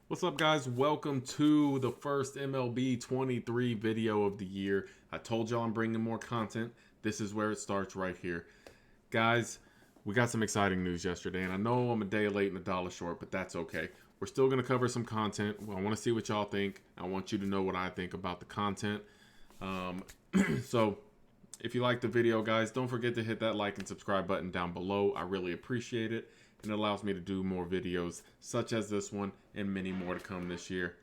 What's up, guys? Welcome to the first MLB 23 video of the year. I told y'all I'm bringing more content. This is where it starts right here. Guys, we got some exciting news yesterday, and I know I'm a day late and a dollar short, but that's okay. We're still going to cover some content. I want to see what y'all think. I want you to know what I think about the content. So if you like the video, guys, don't forget to hit that like and subscribe button down below. I really appreciate it, and it allows me to do more videos such as this one and many more to come this year.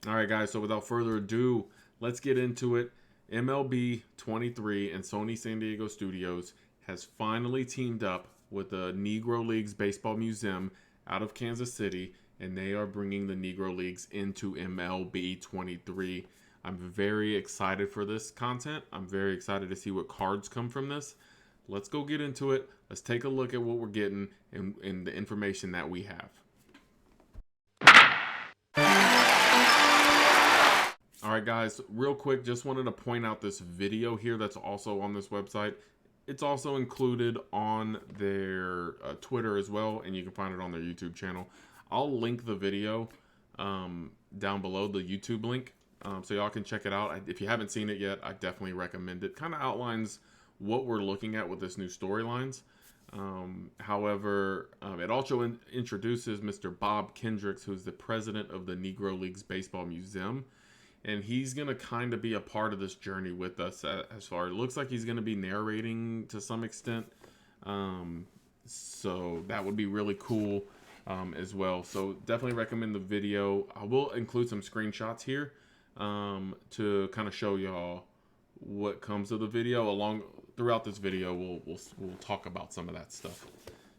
All right, guys, so without further ado, let's get into it. MLB 23 and Sony San Diego Studios has finally teamed up with the Negro Leagues Baseball Museum out of Kansas City, and they are bringing the Negro Leagues into MLB 23. I'm very excited for this content. I'm very excited to see what cards come from this. Let's go get into it. Let's take a look at what we're getting and the information that we have. All right, guys, real quick, just wanted to point out this video here that's also on this website. It's also included on their Twitter as well, and you can find it on their YouTube channel. I'll link the video down below, the YouTube link, so y'all can check it out. If you haven't seen it yet, I definitely recommend it. Kind of outlines what we're looking at with this new storylines. However, it also introduces Mr. Bob Kendricks, who's the president of the Negro Leagues Baseball Museum. And he's going to kind of be a part of this journey with us as far. It looks like he's going to be narrating to some extent. So that would be really cool as well. So definitely recommend the video. I will include some screenshots here to kind of show y'all what comes of the video. Throughout this video, we'll talk about some of that stuff.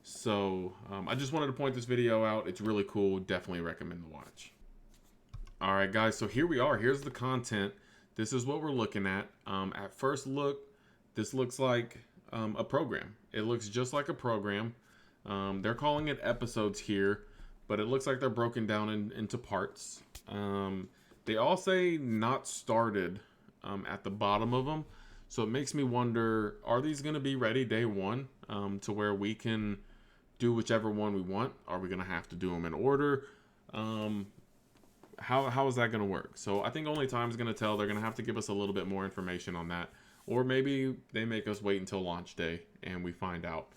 So I just wanted to point this video out. It's really cool. Definitely recommend the watch. All right, guys, so here we are. Here's the content. This is what we're looking at. At first look, this looks like a program. It looks just like a program. They're calling it episodes here, but it looks like they're broken down into parts. They all say not started at the bottom of them. So it makes me wonder, are these going to be ready day one to where we can do whichever one we want? Are we going to have to do them in order? How is that going to work? So I think only time's going to tell. They're going to have to give us a little bit more information on that. Or maybe they make us wait until launch day and we find out.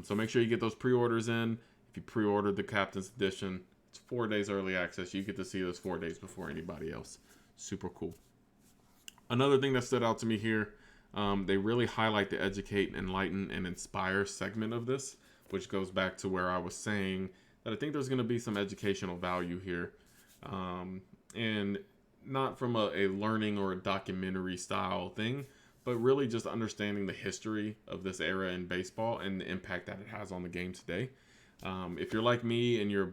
So make sure you get those pre-orders in. If you pre-ordered the Captain's Edition, it's 4 days early access. You get to see this 4 days before anybody else. Super cool. Another thing that stood out to me here, they really highlight the educate, enlighten, and inspire segment of this, which goes back to where I was saying that I think there's going to be some educational value here. And not from a learning or a documentary style thing, but really just understanding the history of this era in baseball and the impact that it has on the game today. If you're like me and you're,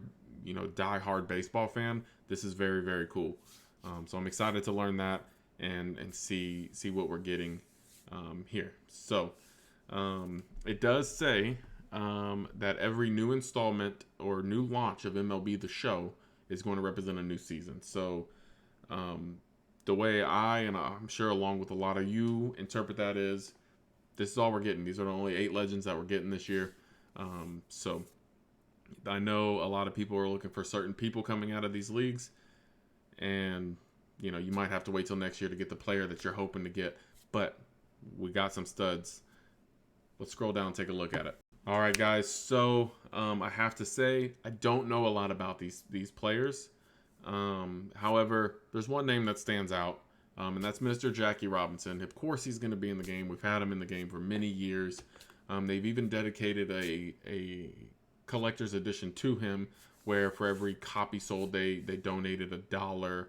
die-hard baseball fan, this is very, very cool. So I'm excited to learn that and see what we're getting here. So it does say that every new installment or new launch of MLB The Show is going to represent a new season. So the way and I'm sure along with a lot of you interpret that is, this is all we're getting. These are the only 8 legends that we're getting this year. So I know a lot of people are looking for certain people coming out of these leagues, and you might have to wait till next year to get the player that you're hoping to get, but we got some studs. Let's scroll down and take a look at it. All right, guys, so I have to say, I don't know a lot about these players. However, there's one name that stands out, and that's Mr. Jackie Robinson. Of course, he's going to be in the game. We've had him in the game for many years. They've even dedicated a collector's edition to him, where for every copy sold, they donated $1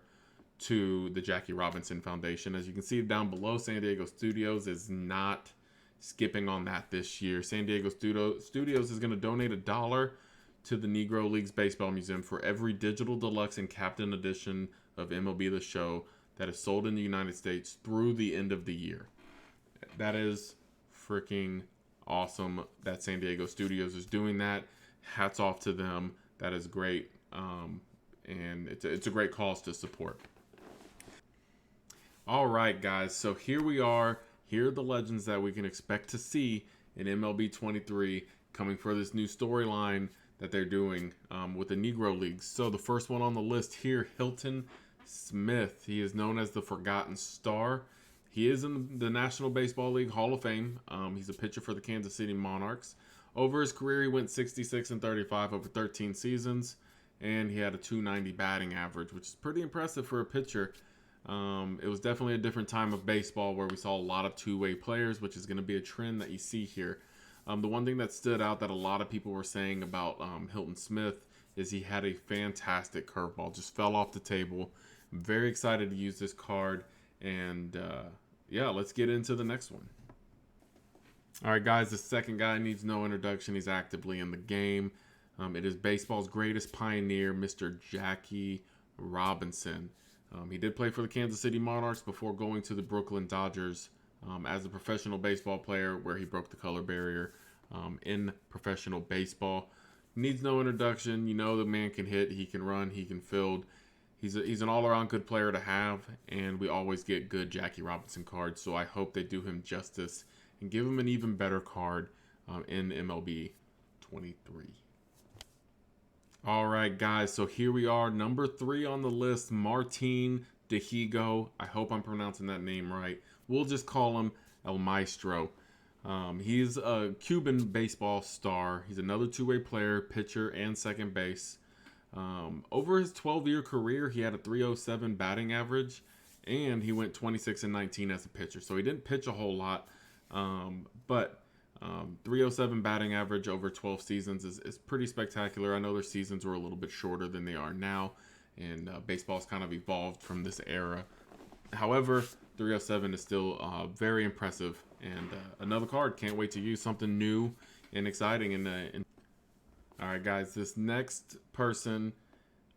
to the Jackie Robinson Foundation. As you can see down below, San Diego Studios is not skipping on that this year. San Diego Studios is going to donate $1 to the Negro Leagues Baseball Museum for every digital deluxe and captain edition of MLB The Show that is sold in the United States through the end of the year. That is freaking awesome that San Diego Studios is doing that. Hats off to them. That is great. And it's a great cause to support. All right, guys. So here we are. Here are the legends that we can expect to see in MLB 23 coming for this new storyline that they're doing with the Negro Leagues. So the first one on the list here, Hilton Smith. He is known as the Forgotten Star. He is in the National Baseball League Hall of Fame. He's a pitcher for the Kansas City Monarchs. Over his career, he went 66-35 over 13 seasons, and he had a .290 batting average, which is pretty impressive for a pitcher. It was definitely a different time of baseball where we saw a lot of two-way players, which is going to be a trend that you see here. The one thing that stood out that a lot of people were saying about Hilton Smith is he had a fantastic curveball, just fell off the table. I'm very excited to use this card, and yeah, let's get into the next one. All right, guys, the second guy needs no introduction. He's actively in the game. It is baseball's greatest pioneer, Mr. Jackie Robinson. He did play for the Kansas City Monarchs before going to the Brooklyn Dodgers as a professional baseball player, where he broke the color barrier in professional baseball. Needs no introduction. You know the man can hit, he can run, he can field. He's an all-around good player to have, and we always get good Jackie Robinson cards, so I hope they do him justice and give him an even better card in MLB 23. All right, guys, so here we are, number 3 on the list, Martin Dihigo. I hope I'm pronouncing that name right. We'll just call him El Maestro. He's a Cuban baseball star. He's another two-way player, pitcher, and second base. Over his 12-year career, he had a .307 batting average, and he went 26-19 as a pitcher. So he didn't pitch a whole lot, but .307 batting average over 12 seasons is pretty spectacular. I know their seasons were a little bit shorter than they are now, and baseball's kind of evolved from this era. However, .307 is still very impressive, and another card. Can't wait to use something new and exciting. All right, guys, this next person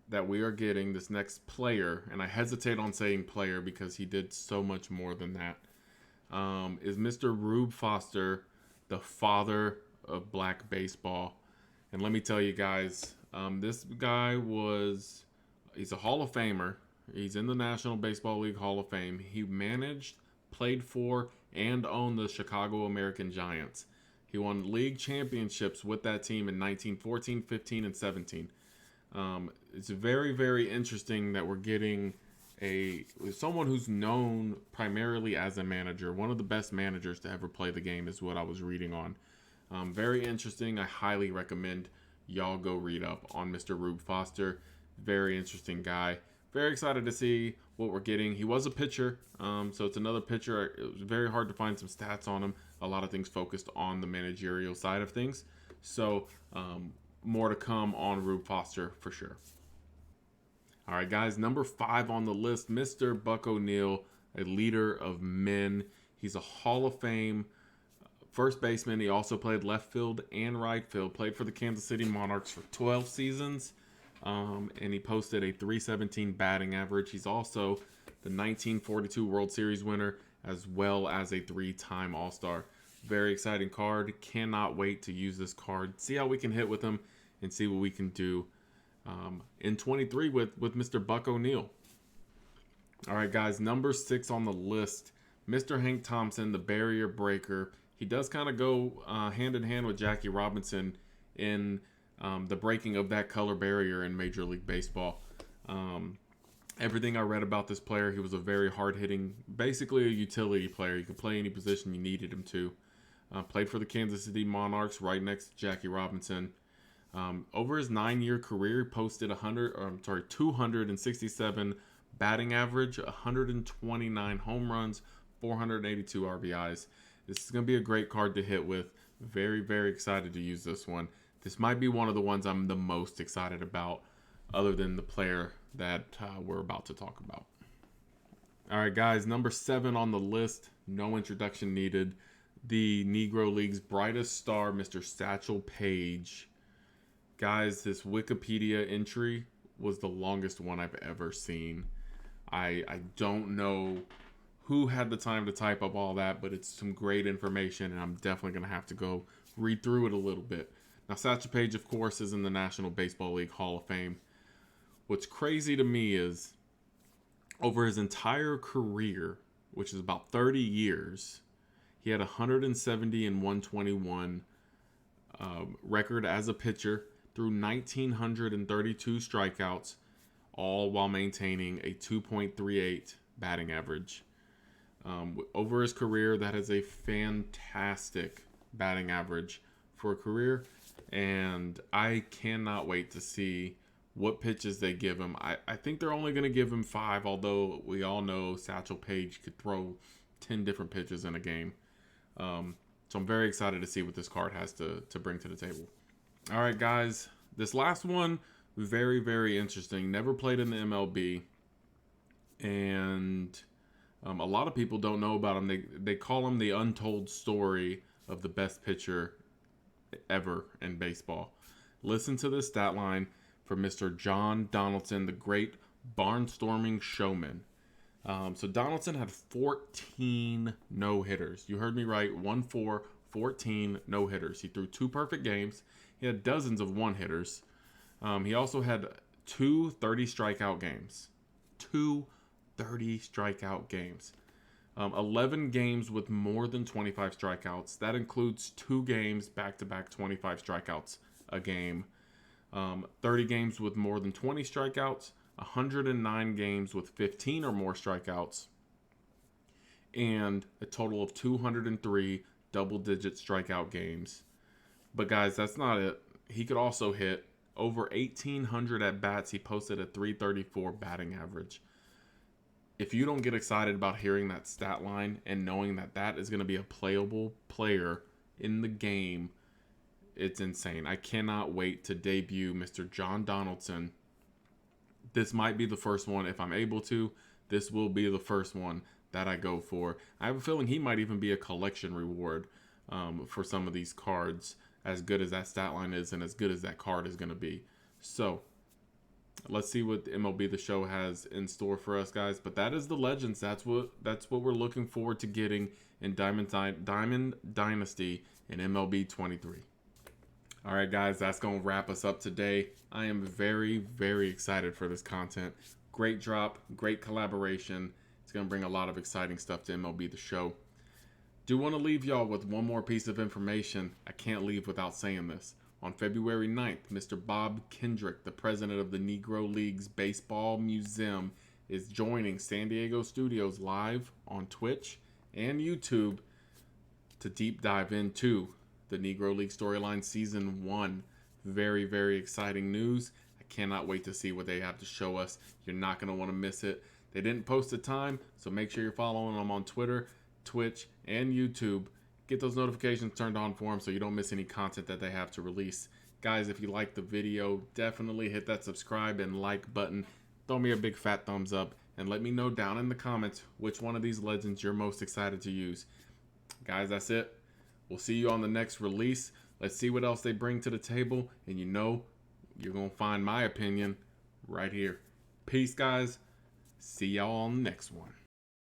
that we are getting, this next player, and I hesitate on saying player because he did so much more than that, is Mr. Rube Foster, the father of black baseball. And let me tell you guys, this guy he's a Hall of Famer. He's in the National Baseball League Hall of Fame. He managed, played for, and owned the Chicago American Giants. He won league championships with that team in 1914, 15, and 17. It's very, very interesting that we're getting someone who's known primarily as a manager. One of the best managers to ever play the game is what I was reading on. Very interesting. I highly recommend y'all go read up on Mr. Rube Foster. Very interesting guy. Very excited to see what we're getting. He was a pitcher, so it's another pitcher. It was very hard to find some stats on him. A lot of things focused on the managerial side of things. So more to come on Rube Foster for sure. All right, guys, number 5 on the list, Mr. Buck O'Neil, a leader of men. He's a Hall of Fame first baseman. He also played left field and right field, played for the Kansas City Monarchs for 12 seasons, and he posted a .317 batting average. He's also the 1942 World Series winner, as well as a 3-time All-Star. Very exciting card. Cannot wait to use this card, see how we can hit with him, and see what we can do in 23 with Mr. Buck O'Neil. All right, guys, number 6 on the list, Mr. Hank Thompson, the barrier breaker. He does kind of go hand in hand with Jackie Robinson in the breaking of that color barrier in Major League Baseball. Everything I read about this player, he was a very hard-hitting, basically a utility player. He could play any position you needed him to. Played for the Kansas City Monarchs right next to Jackie Robinson. Over his 9-year career, he posted 267 batting average, 129 home runs, 482 RBIs. This is going to be a great card to hit with. Very, very excited to use this one. This might be one of the ones I'm the most excited about, other than the player that we're about to talk about. All right, guys, number 7 on the list, no introduction needed. The Negro League's brightest star, Mr. Satchel Paige. Guys, this Wikipedia entry was the longest one I've ever seen. I don't know who had the time to type up all that, but it's some great information, and I'm definitely going to have to go read through it a little bit. Now, Satchel Paige, of course, is in the National Baseball League Hall of Fame. What's crazy to me is, over his entire career, which is about 30 years, he had 170 and 121 record as a pitcher. threw 1,932 strikeouts, all while maintaining a 2.38 batting average. Over his career, that is a fantastic batting average for a career, and I cannot wait to see what pitches they give him. I think they're only going to give him 5, although we all know Satchel Paige could throw 10 different pitches in a game. So I'm very excited to see what this card has to bring to the table. All right, guys. This last one, very, very interesting. Never played in the MLB. And a lot of people don't know about him. They call him the untold story of the best pitcher ever in baseball. Listen to this stat line for Mr. John Donaldson, the great barnstorming showman. So Donaldson had 14 no-hitters. You heard me right, 14 no-hitters. He threw 2 perfect games. He had dozens of one-hitters. He also had 2 30-strikeout games. 2 30-strikeout games. 11 games with more than 25 strikeouts. That includes 2 games back-to-back 25 strikeouts a game. 30 games with more than 20 strikeouts. 109 games with 15 or more strikeouts, and a total of 203 double-digit strikeout games. But guys, that's not it. He could also hit over 1,800 at-bats. He posted a 334 batting average. If you don't get excited about hearing that stat line and knowing that that is going to be a playable player in the game, it's insane. I cannot wait to debut Mr. John Donaldson. This might be the first one. If I'm able to, this will be the first one that I go for. I have a feeling he might even be a collection reward for some of these cards, as good as that stat line is and as good as that card is going to be. So let's see what MLB The Show has in store for us, guys. But that is the Legends. That's what we're looking forward to getting in Diamond Dynasty in MLB 23. All right, guys, that's going to wrap us up today. I am very, very excited for this content. Great drop, great collaboration. It's going to bring a lot of exciting stuff to MLB The Show. Do want to leave y'all with one more piece of information. I can't leave without saying this. On February 9th, Mr. Bob Kendrick, the president of the Negro Leagues Baseball Museum, is joining San Diego Studios live on Twitch and YouTube to deep dive into the Negro League Storyline Season 1. Very, very exciting news. I cannot wait to see what they have to show us. You're not going to want to miss it. They didn't post a time, so make sure you're following them on Twitter, Twitch, and YouTube. Get those notifications turned on for them so you don't miss any content that they have to release. Guys, if you liked the video, definitely hit that subscribe and like button. Throw me a big fat thumbs up and let me know down in the comments which one of these legends you're most excited to use. Guys, that's it. We'll see you on the next release. Let's see what else they bring to the table. And you know, you're going to find my opinion right here. Peace, guys. See y'all on the next one.